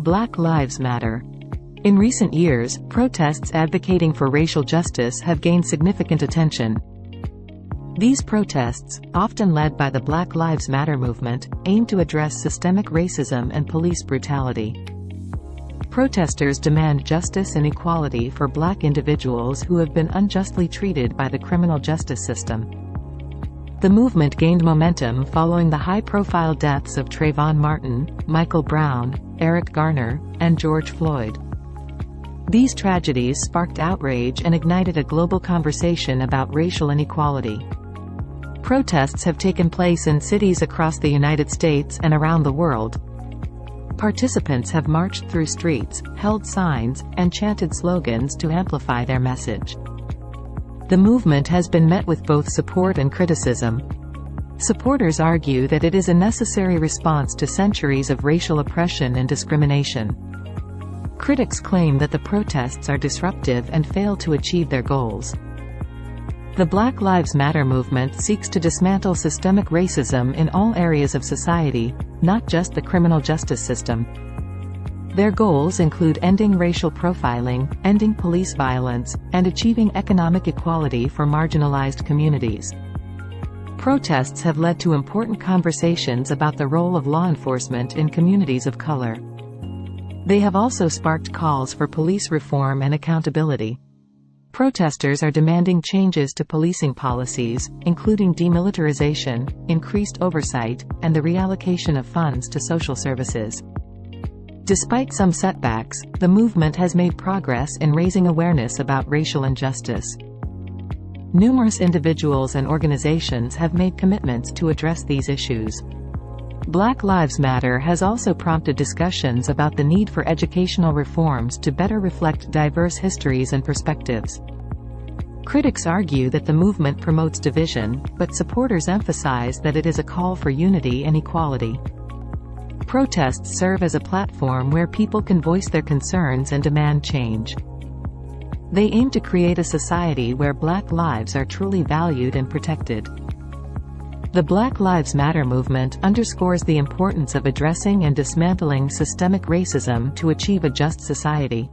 Black Lives Matter. In recent years, protests advocating for racial justice have gained significant attention. These protests, often led by the Black Lives Matter movement, aim to address systemic racism and police brutality. Protesters demand justice and equality for Black individuals who have been unjustly treated by the criminal justice system. The movement gained momentum following the high-profile deaths of Trayvon Martin, Michael Brown, Eric Garner, and George Floyd. These tragedies sparked outrage and ignited a global conversation about racial inequality. Protests have taken place in cities across the United States and around the world. Participants have marched through streets, held signs, and chanted slogans to amplify their message. The movement has been met with both support and criticism. Supporters argue that it is a necessary response to centuries of racial oppression and discrimination. Critics claim that the protests are disruptive and fail to achieve their goals. The Black Lives Matter movement seeks to dismantle systemic racism in all areas of society, not just the criminal justice system. Their goals include ending racial profiling, ending police violence, and achieving economic equality for marginalized communities. Protests have led to important conversations about the role of law enforcement in communities of color. They have also sparked calls for police reform and accountability. Protesters are demanding changes to policing policies, including demilitarization, increased oversight, and the reallocation of funds to social services. Despite some setbacks, the movement has made progress in raising awareness about racial injustice. Numerous individuals and organizations have made commitments to address these issues. Black Lives Matter has also prompted discussions about the need for educational reforms to better reflect diverse histories and perspectives. Critics argue that the movement promotes division, but supporters emphasize that it is a call for unity and equality. Protests serve as a platform where people can voice their concerns and demand change. They aim to create a society where Black lives are truly valued and protected. The Black Lives Matter movement underscores the importance of addressing and dismantling systemic racism to achieve a just society.